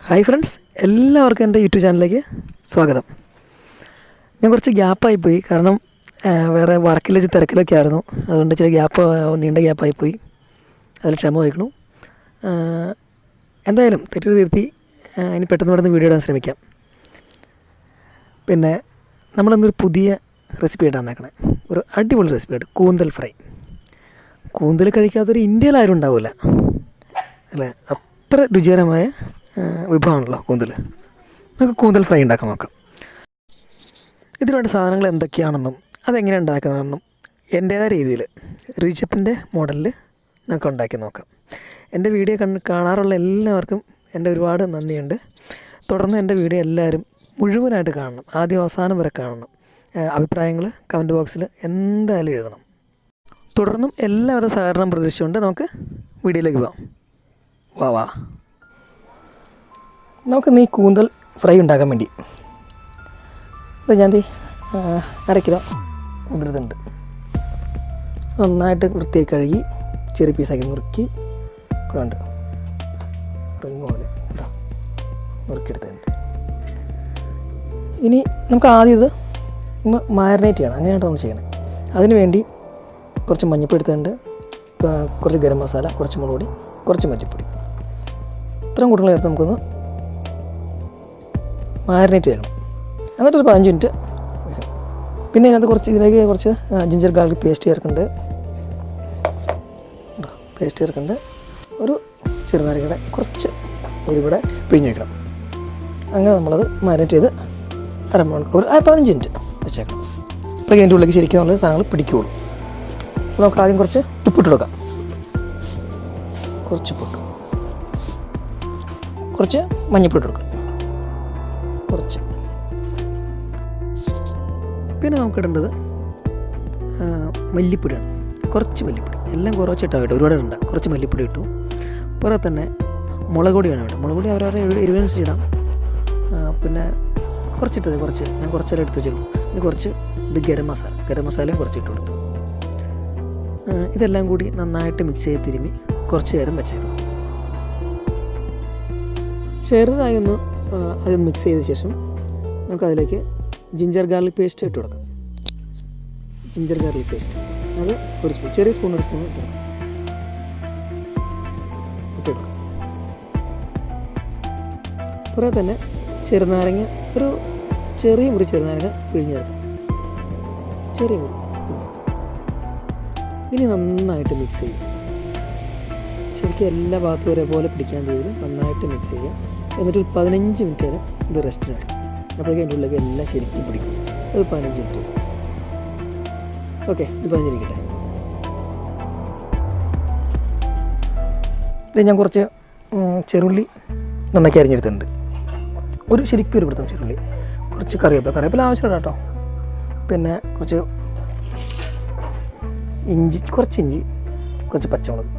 Hi friends, എല്ലാവർക്കും എൻ്റെ YouTube ചാനലിലേക്ക് സ്വാഗതം. ഞാൻ കുറച്ച് ഗ്യാപ്പായിപ്പോയി, കാരണം വേറെ വർക്കിൽ തിരക്കിലൊക്കെ ആയിരുന്നു. അതുകൊണ്ട് ഇച്ചിരി നീണ്ട ഗ്യാപ്പായിപ്പോയി. അതിൽ ക്ഷമ വഹിക്കണം. എന്തായാലും തെറ്റ് തിരുത്തി ഇനി പെട്ടെന്ന് പെട്ടെന്ന് വീഡിയോ ഇടാൻ ശ്രമിക്കാം. പിന്നെ നമ്മളൊന്നൊരു പുതിയ റെസിപ്പി ആയിട്ടാണ് വന്നേക്കണേ. ഒരു അടിപൊളി റെസിപ്പിയായിട്ട് കൂന്തൽ ഫ്രൈ. കൂന്തൽ കഴിക്കാത്തൊരു ഇന്ത്യയിലാരും ഉണ്ടാവില്ല അല്ലേ? അത്ര രുചികരമായ വിഭവമാണല്ലോ കൂന്തൽ. നമുക്ക് കൂന്തൽ ഫ്രൈ ഉണ്ടാക്കാൻ നോക്കാം. ഇതിനുവേണ്ട സാധനങ്ങൾ എന്തൊക്കെയാണെന്നും അതെങ്ങനെ ഉണ്ടാക്കുന്നതെന്നും എൻ്റേതായ രീതിയിൽ രുചിച്ചപ്പിൻ്റെ മോഡലിൽ നമുക്ക് ഉണ്ടാക്കി നോക്കാം. എൻ്റെ വീഡിയോ കാണാറുള്ള എല്ലാവർക്കും എൻ്റെ ഒരുപാട് നന്ദിയുണ്ട്. തുടർന്ന് എൻ്റെ വീഡിയോ എല്ലാവരും മുഴുവനായിട്ട് കാണണം, ആദ്യം അവസാനം വരെ കാണണം. അഭിപ്രായങ്ങൾ കമൻറ്റ് ബോക്സിൽ എന്തായാലും എഴുതണം. തുടർന്നും എല്ലാവരുടെ സഹകരണം പ്രതീക്ഷിച്ചുകൊണ്ട് നമുക്ക് വീഡിയോയിലേക്ക് പോകാം. വാ നമുക്ക് ഈ കൂന്തൽ ഫ്രൈ ഉണ്ടാക്കാൻ വേണ്ടി ഞാൻ 1/2 കിലോ കൂന്തൽ ഇതുണ്ട്. നന്നായിട്ട് വൃത്തിയായി കഴുകി ചെറിയ പീസാക്കി നുറുക്കി കൊണ്ട് റിങ് പോലെ നുറുക്കിയെടുത്തിട്ടുണ്ട്. ഇനി നമുക്ക് ആദ്യം ഇത് ഒന്ന് മാരിനേറ്റ് ചെയ്യണം. അങ്ങനെയാണ് നമ്മൾ ചെയ്യണം. അതിന് വേണ്ടി കുറച്ച് മഞ്ഞൾപ്പൊടി എടുത്തിട്ടുണ്ട്, കുറച്ച് ഗരം മസാല, കുറച്ച് മുളക് പൊടി, കുറച്ച് മല്ലിപ്പൊടി. ഇത്രയും കൂട്ടങ്ങളെടുത്ത് നമുക്കൊന്ന് മാരിനേറ്റ് ചെയ്യണം. എന്നിട്ടൊരു 15 മിനിറ്റ് വെക്കണം. പിന്നെ ഇതിലേക്ക് കുറച്ച് ജിഞ്ചർ ഗാർലിക് പേസ്റ്റ് ചേർക്കുന്നുണ്ട്. ഒരു ചെറുനാരങ്ങയുടെ കുറച്ച് ഒരു കൂടെ പിഴിഞ്ഞ് വയ്ക്കണം. അങ്ങനെ നമ്മളത് മാരിനേറ്റ് ചെയ്ത് 15 മിനിറ്റ് വെച്ചേക്കണം. അപ്പോൾ അതിൻ്റെ ഉള്ളിലേക്ക് ശരിക്കും നല്ല സാധനങ്ങൾ പിടിക്കുകയുള്ളൂ. അപ്പോൾ നമുക്ക് ആദ്യം കുറച്ച് ഉപ്പിട്ട് കൊടുക്കാം. കുറച്ച് ഉപ്പിട്ടു, കുറച്ച് മഞ്ഞൾപ്പൊടി കൊടുക്കാം, കുറച്ച്. പിന്നെ നമുക്കിടേണ്ടത് മല്ലിപ്പൊടിയാണ്. കുറച്ച് മല്ലിപ്പൊടി, എല്ലാം കുറച്ചിട്ടാണ് കേട്ടോ, ഒരുപാട് ഇടണ്ട. കുറച്ച് മല്ലിപ്പൊടി ഇട്ടു. പുറത്ത് തന്നെ മുളക് പൊടിയാണ് വേണ്ടത്. മുളക് പൊടി അവരവരുടെ എരിവനുസരിച്ച് ഇടാം. പിന്നെ കുറച്ചിട്ടത് ഞാൻ കുറച്ചെല്ലാം എടുത്ത് വെച്ചു. പിന്നെ കുറച്ച് ഗരം മസാലയും കുറച്ച് ഇട്ട് കൊടുത്തു. ഇതെല്ലാം കൂടി നന്നായിട്ട് മിക്സ് ചെയ്ത് തിരുമ്മി കുറച്ച് നേരം വെച്ചേക്കണം. ചെറുതായി ഒന്ന് അത് മിക്സ് ചെയ്ത ശേഷം നമുക്കതിലേക്ക് ജിഞ്ചർ ഗാർലിക് പേസ്റ്റ് ഇട്ട് കൊടുക്കാം. ജിഞ്ചർ ഗാർലിക് പേസ്റ്റ് അത് ഒരു സ്പൂൺ, ചെറിയ സ്പൂൺ ഇട്ട് കൊടുക്കാം. കുറേ തന്നെ ചെറുനാരങ്ങ, ഒരു ചെറിയ മുറി ചെറുനാരങ്ങ പിഴിഞ്ഞ് ചേർക്കാം. ചെറിയ മുറി. ഇനി നന്നായിട്ട് മിക്സ് ചെയ്യും. ശരിക്കും എല്ലാ ഭാഗത്തും ഒരേപോലെ പിടിക്കാൻ രീതിയിൽ നന്നായിട്ട് മിക്സ് ചെയ്യുക. എന്നിട്ട് 15 മിനിറ്റ് വരെ ഇത് റെസ്റ്റിനാണ്. അപ്പോഴേക്കും അതിൻ്റെ ഉള്ളിലേക്ക് എല്ലാം ശരിക്കും പിടിക്കും. അത് 15 മിനിറ്റ്. ഓക്കെ, ഇത് 15 ഇരിക്കട്ടെ. ഇത് ഞാൻ കുറച്ച് ചെറുള്ളി നന്നാക്കി അരിഞ്ഞെടുത്തിട്ടുണ്ട്. ശരിക്കും ഒരു പിടുത്തം ചെറുള്ളി, കുറച്ച് കറിവേപ്പില ആവശ്യമുണ്ട് കേട്ടോ. പിന്നെ കുറച്ച് ഇഞ്ചി, കുറച്ച് പച്ചമുളക്,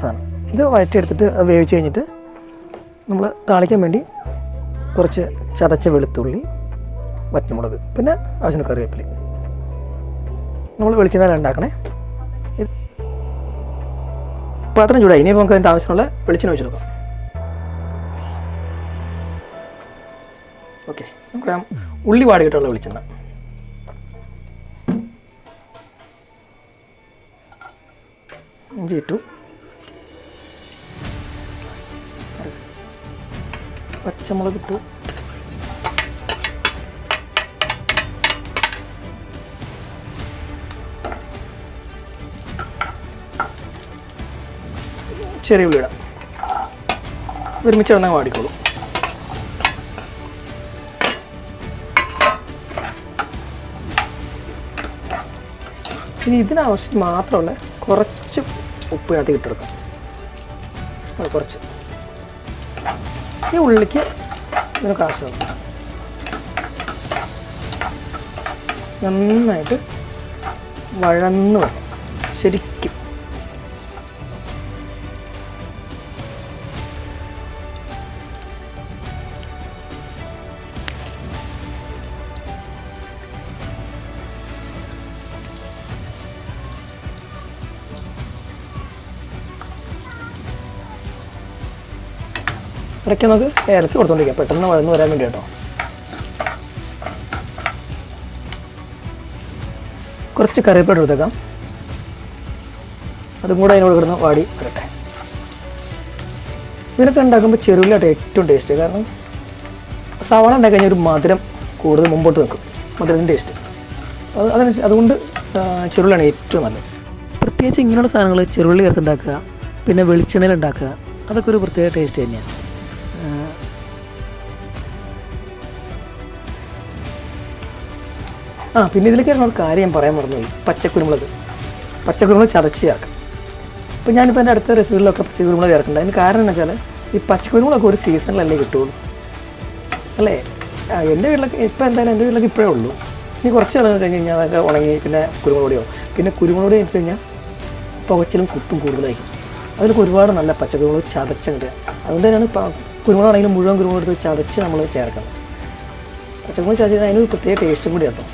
സാധനം. ഇത് വഴറ്റിയെടുത്തിട്ട് അത് വേവിച്ച് കഴിഞ്ഞിട്ട് നമ്മൾ താളിക്കാൻ വേണ്ടി കുറച്ച് ചതച്ച വെളുത്തുള്ളി, വറ്റൽമുളക്, പിന്നെ ആവശ്യത്തിന് കറിവേപ്പില. നമ്മൾ വെളിച്ചെണ്ണ ഉണ്ടാക്കണേ. പാത്രം ചൂടായി. ഇനി നമുക്ക് അതിൻ്റെ ആവശ്യമുള്ള വെളിച്ചെണ്ണ ഒഴിച്ച് കൊടുക്കാം. ഓക്കെ, നമുക്ക് ഉള്ളി വാടിയിട്ടുള്ള വെളിച്ചെണ്ണ. ഇഞ്ചി ഇട്ടു, പച്ചമുളക് ഇട്ടു, ചെറിയ ഉള്ളി ഇടാം. ഒരുമിച്ച് ഇടന്നങ്ങ് വാടിക്കോളൂ. ഇനി ഇതിനാവശ്യം മാത്രമുള്ള കുറച്ച് ഉപ്പ് അതിനകത്ത് ഇട്ടെടുക്കാം. കുറച്ച് ഈ ഉള്ളിക്ക് ഇതിനൊക്കെ ആവശ്യമാണ്. നന്നായിട്ട് വഴന്ന് വരണം ശരിക്കും. ഇടയ്ക്ക് നമുക്ക് ഇറക്കി കൊടുത്തോണ്ടിരിക്കാം, പെട്ടെന്ന് വഴന്ന് വരാൻ വേണ്ടി കേട്ടോ. കുറച്ച് കറിവേപ്പില എടുത്തേക്കാം, അതും കൂടെ അതിനോട് കിടന്ന് വാടി വരട്ടെ. ഇതിനൊക്കെ ഉണ്ടാക്കുമ്പോൾ ചെറുള്ളിയാട്ടോ ഏറ്റവും ടേസ്റ്റ്. കാരണം സവാള ഉണ്ടാക്കി കഴിഞ്ഞാൽ ഒരു മധുരം കൂടുതൽ മുമ്പോട്ട് നിൽക്കും, മധുരത്തിൻ്റെ ടേസ്റ്റ്. അതുകൊണ്ട് ചെറുള്ളിയാണ് ഏറ്റവും നല്ലത്. പ്രത്യേകിച്ച് ഇങ്ങനെയുള്ള സാധനങ്ങൾ ചെറുള്ളി ചേർത്തുണ്ടാക്കുക, പിന്നെ വെളിച്ചെണ്ണയിൽ ഉണ്ടാക്കുക, അതൊക്കെ ഒരു പ്രത്യേക ടേസ്റ്റ് തന്നെയാണ്. പിന്നെ ഇതിലേക്ക് ഒരു കാര്യം പറയാൻ മറന്നുപോയി, പച്ചക്കുരുമുളക് ചതച്ച് ചേർക്കാം. ഇപ്പോൾ ഞാനിപ്പോൾ എൻ്റെ അടുത്ത റെസിപ്പികളിലൊക്കെ പച്ചക്കുരുമുളക് ചേർക്കുന്നുണ്ട്. അതിന് കാരണം എന്ന് വെച്ചാൽ ഈ പച്ചക്കുരുമുളകൊക്കെ ഒരു സീസണിലല്ലേ കിട്ടുള്ളൂ അല്ലേ. എൻ്റെ വീട്ടിലൊക്കെ ഇപ്പോൾ എന്തായാലും എൻ്റെ വീട്ടിലൊക്കെ ഇപ്പോഴേ ഉള്ളൂ. ഇനി കുറച്ച് നാൾ കഴിഞ്ഞ് കഴിഞ്ഞാൽ അതൊക്കെ ഉണങ്ങി പിന്നെ കുരുമുളക് പൊടിയാവും. പിന്നെ കുരുമുളക് പൊടി ഇട്ട് കഴിഞ്ഞാൽ പുകച്ചിലും കുത്തും കൂടുതലായിരിക്കും. അതിലൊക്കെ ഒരുപാട് നല്ല പച്ചക്കുരുമുളക് ചതച്ചുണ്ട്. അതുകൊണ്ട് തന്നെയാണ് കുരുമുളകാണെങ്കിലും മുഴുവൻ കുരുമുളക് എടുത്ത് ചതച്ച് നമ്മൾ ചേർക്കണം. പച്ചക്കുരുമുളക് ചതച്ച് കഴിഞ്ഞാൽ അതിനൊരു പ്രത്യേക ടേസ്റ്റും കൂടി കേട്ടോ.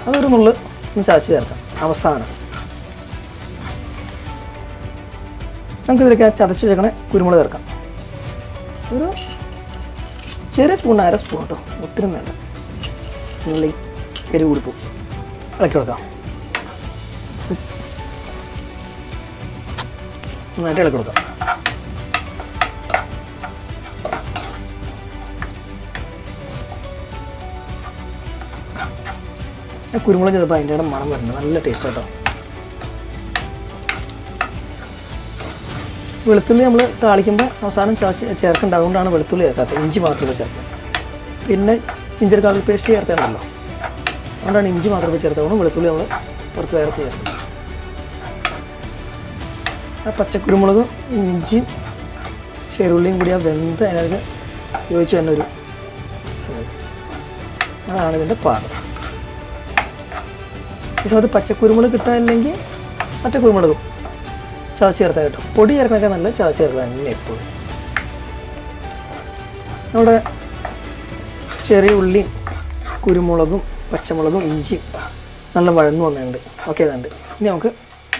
അതൊരു നുള്ള് ഒന്ന് ചതച്ച് ചേർക്കാം അവസാനം. നമുക്കിതിലേക്ക് ചതച്ച് ചേർക്കണേ കുരുമുളക് ചേർക്കാം. ഒരു ചെറിയ സ്പൂൺ, 1/2 സ്പൂൺ കേട്ടോ, ഒത്തിരി വേണ്ട. ഉള്ളി എരിവ് കൊടുക്കും, ഇളക്കി കൊടുക്കാം. നന്നായിട്ട് ഇളക്കി കൊടുക്കാം. കുരുമുളക് ചെയ്തപ്പോൾ അതിൻ്റെ ഇടം മണം വരുന്നുണ്ട്, നല്ല ടേസ്റ്റ് കേട്ടോ. വെളുത്തുള്ളി നമ്മൾ താളിക്കുമ്പോൾ അവസാനം ചേർക്കേണ്ടത്, അതുകൊണ്ടാണ് വെളുത്തുള്ളി ചേർക്കാത്തത്. ഇഞ്ചി മാത്രമേ ചേർക്കാം. പിന്നെ ജിഞ്ചർ ഗാർലിക് പേസ്റ്റ് ചേർത്തേണ്ടല്ലോ, അതുകൊണ്ടാണ് ഇഞ്ചി മാത്രമേ ചേർത്തതുകൊണ്ട് വെളുത്തുള്ളി നമ്മൾ പുറത്ത് വേർത്ത് ചേർക്കും. ആ പച്ചക്കുരുമുളകും ഇഞ്ചിയും ചെറുള്ളിയും കൂടി ആ വെന്ത് അതിനകത്ത് യോജിച്ച് തന്നെ ഒരു അതാണ് ഇതിൻ്റെ പാകം. ഈ സമയത്ത് പച്ചക്കുരുമുളക് കിട്ടാനില്ലെങ്കിൽ മറ്റേ കുരുമുളകും ചതച്ച് ചേർത്താൽ കേട്ടോ. പൊടി ചേർക്കണൊക്കെ നല്ല ചതച്ച് ചേർക്കാൻ തന്നെ എപ്പോഴും. നമ്മുടെ ചെറിയ ഉള്ളിയും കുരുമുളകും പച്ചമുളകും ഇഞ്ചിയും നല്ല വഴന്നു വന്നിട്ടുണ്ട്. ഓക്കെ ഇതുണ്ട്. ഇനി നമുക്ക്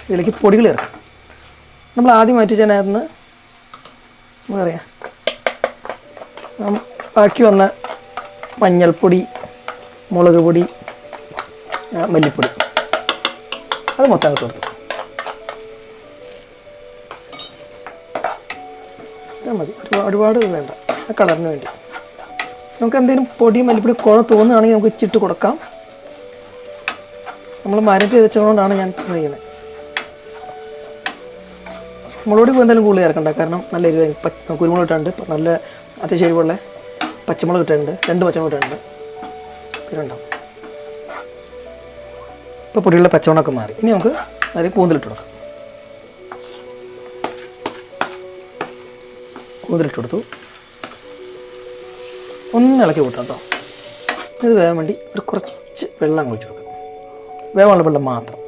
ഇതിലേക്ക് പൊടികൾ ചേർക്കാം. നമ്മൾ ആദ്യം മാറ്റി വെച്ചതിനകത്ത് നിന്ന് എന്താ പറയുക, ബാക്കി വന്ന മഞ്ഞൾപ്പൊടി, മുളക് പൊടി, മല്ലിപ്പൊടി അത് മൊത്തം അങ്ങോട്ട് കൊടുത്തു. മതി, ഒരുപാട് വേണ്ട, ആ കളറിന് വേണ്ടി. നമുക്ക് എന്തെങ്കിലും പൊടി മല്ലിപ്പൊടി കുഴ തോന്നുകയാണെങ്കിൽ നമുക്ക് ഇച്ചിട്ട് കൊടുക്കാം. നമ്മൾ മാരിനേറ്റ് ചെയ്ത് വെച്ചതുകൊണ്ടാണ് ഞാൻ ചെയ്യുന്നത്. മുളക് പൊടി എന്തായാലും കൂടുതൽ ചേർക്കണ്ട, കാരണം നല്ല എരിവ്. കുരുമുളക് ഇട്ടുണ്ട്, നല്ല അത്യാവശ്യം എരിവുള്ള പച്ചമുളക് ഇട്ടിട്ടുണ്ട്, 2 പച്ചമുളക് ഇട്ടിട്ടുണ്ട്, പിന്നെ ഉണ്ടാവും. ഇപ്പോൾ പൊടിയുള്ള പച്ചമുളകൊക്കെ മാറി. ഇനി നമുക്ക് അതിൽ കൂന്തലിട്ട് കൊടുക്കാം. കൂന്തലിട്ട് കൊടുത്തു, ഒന്ന് ഇളക്കി കൂട്ടാം കേട്ടോ. ഇത് വേവാൻ വേണ്ടി ഒരു കുറച്ച് വെള്ളം ഒഴിച്ച് കൊടുക്കാം. വേവാനുള്ള വെള്ളം മാത്രം,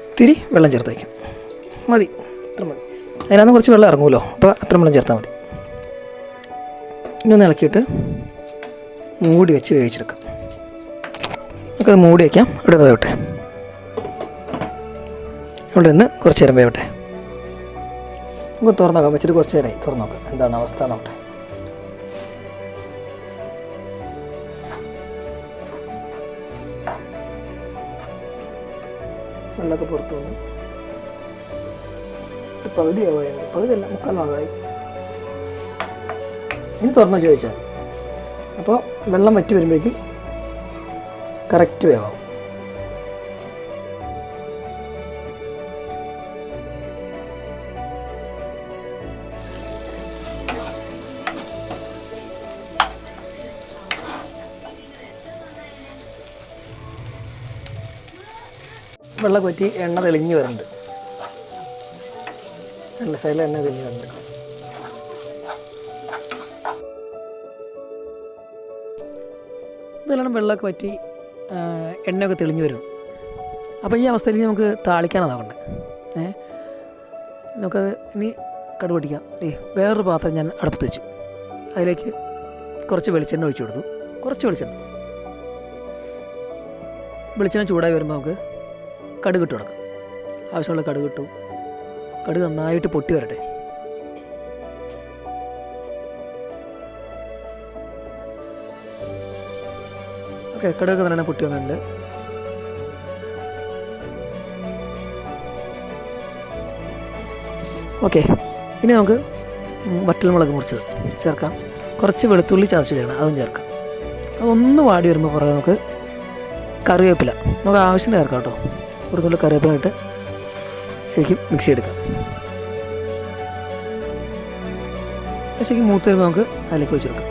ഇത്തിരി വെള്ളം ചേർത്ത് വയ്ക്കാം. മതി, അത്ര മതി. അതിനകത്ത് കുറച്ച് വെള്ളം ഇറങ്ങുമല്ലോ, അപ്പോൾ അത്ര വെള്ളം ചേർത്താൽ മതി. ഇനി ഒന്ന് ഇളക്കിയിട്ട് മൂടി വെച്ച് വേവിച്ചെടുക്കാം. നമുക്കത് മൂടി വയ്ക്കാം. ഇവിടെ നിന്ന് വേവട്ടെ, ഇവിടെ നിന്ന് കുറച്ച് നേരം വേവട്ടെ. നമുക്ക് തുറന്നു നോക്കാം. വെച്ചിട്ട് കുറച്ച് നേരമായി, തുറന്നു നോക്കാം എന്താണ് അവസ്ഥ നോക്കട്ടെ. വെള്ളമൊക്കെ പുറത്തു വന്നു. പകുതി ആവാറുണ്ട്, പകുതിയല്ല, 3/4 ഭാഗമായി. ഇനി തുറന്നു ചോദിച്ചാൽ അപ്പോൾ വെള്ളം വറ്റി വരുമ്പോഴേക്കും കറക്റ്റ് വേവാവും. വെള്ളം വറ്റി എണ്ണ തെളിഞ്ഞ് വരുന്നുണ്ട്, നല്ല സൈഡിൽ എണ്ണ തെളിഞ്ഞ് വരുന്നുണ്ട്. ഇതെല്ലാം വെള്ളമൊക്കെ വറ്റി എണ്ണയൊക്കെ തെളിഞ്ഞ് വരും. അപ്പോൾ ഈ അവസ്ഥയിൽ നമുക്ക് താളിക്കാനാണ് നോക്കണ്ടേ. നമുക്കത് ഇനി കടുക് പൊട്ടിക്കാം. വേറൊരു പാത്രം ഞാൻ അടുപ്പത്ത് വെച്ചു. അതിലേക്ക് കുറച്ച് വെളിച്ചെണ്ണ ഒഴിച്ചു കൊടുത്തു. കുറച്ച് വെളിച്ചെണ്ണ ചൂടായി വരുമ്പോൾ നമുക്ക് കടുക് ഇട്ട് കൊടുക്കാം. ആവശ്യമുള്ള കടുക് ഇട്ടു. കടുക് നന്നായിട്ട് പൊട്ടി വരട്ടെ. ഓക്കെ, കടുകൊക്കെ നല്ലോണം പൊട്ടി വന്നിട്ടുണ്ട്. ഓക്കെ, ഇനി നമുക്ക് വറ്റൽമുളക് മുറിച്ചത് ചേർക്കാം. കുറച്ച് വെളുത്തുള്ളി ചതച്ച് ചേർക്കണം, അതും ചേർക്കാം. അതൊന്ന് വാടി വരുമ്പോൾ പുറകെ നമുക്ക് കറിവേപ്പില നമുക്ക് ആവശ്യത്തിന് ചേർക്കാം കേട്ടോ. ഒരു തുള്ളി കറിവേപ്പില ഇട്ട് ശരിക്കും മിക്സ് ചെയ്തെടുക്കാം. ശരിക്കും മൂത്ത് വരുമ്പോൾ നമുക്ക് അതിലേക്ക് വെച്ചെടുക്കാം.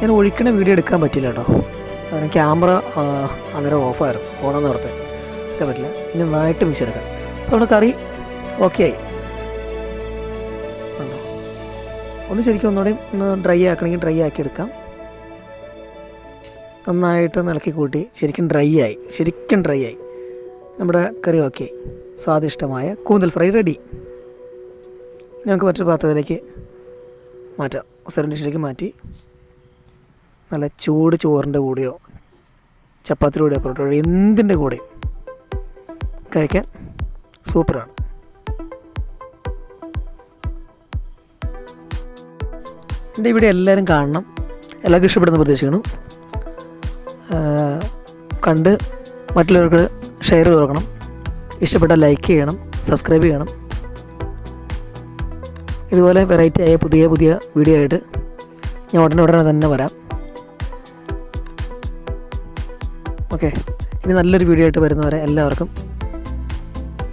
ഞാൻ ഒഴിക്കണ വീഡിയോ എടുക്കാൻ പറ്റില്ല കേട്ടോ, കാരണം ക്യാമറ അന്നേരം ഓഫായിരുന്നു, ഓണമെന്ന് ഓർത്ത് എടുക്കാൻ പറ്റില്ല. ഇനി നന്നായിട്ട് മിക്സ് എടുക്കാം. അപ്പോൾ നമ്മുടെ കറി ഓക്കെ ആയി. ഒന്ന് ശരിക്കും ഒന്നുകൂടെ ഒന്ന് ഡ്രൈ ആക്കണമെങ്കിൽ ഡ്രൈ ആക്കി എടുക്കാം. നന്നായിട്ട് ഇളക്കി കൂട്ടി ശരിക്കും ഡ്രൈ ആയി. നമ്മുടെ കറി ഓക്കെ, സ്വാദിഷ്ടമായ കൂന്തൽ ഫ്രൈ റെഡി. നമുക്ക് മറ്റൊരു പാത്രത്തിലേക്ക് മാറ്റാം. സെർവിങ് ഡിഷിലേക്ക് മാറ്റി നല്ല ചൂട് ചോറിൻ്റെ കൂടെയോ ചപ്പാത്തിയുടെ കൂടെയോ പൊറോട്ടയുടെ എന്തിൻ്റെ കൂടെയും കഴിക്കാൻ സൂപ്പറാണ്. എൻ്റെ വീഡിയോ എല്ലാവരും കാണണം, എല്ലാവർക്കും ഇഷ്ടപ്പെടുന്ന പ്രതീക്ഷിക്കണം. കണ്ട് മറ്റുള്ളവർക്ക് ഷെയർ ചെയ്ത് കൊടുക്കണം. ഇഷ്ടപ്പെട്ടാൽ ലൈക്ക് ചെയ്യണം, സബ്സ്ക്രൈബ് ചെയ്യണം. ഇതുപോലെ വെറൈറ്റി ആയ പുതിയ വീഡിയോ ആയിട്ട് ഞാൻ ഉടനെ തന്നെ വരാം. ഓക്കെ, ഇനി നല്ലൊരു വീഡിയോ ആയിട്ട് വരുന്നവരെ എല്ലാവർക്കും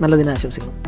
നല്ല ദിനം ആശംസിക്കുന്നു.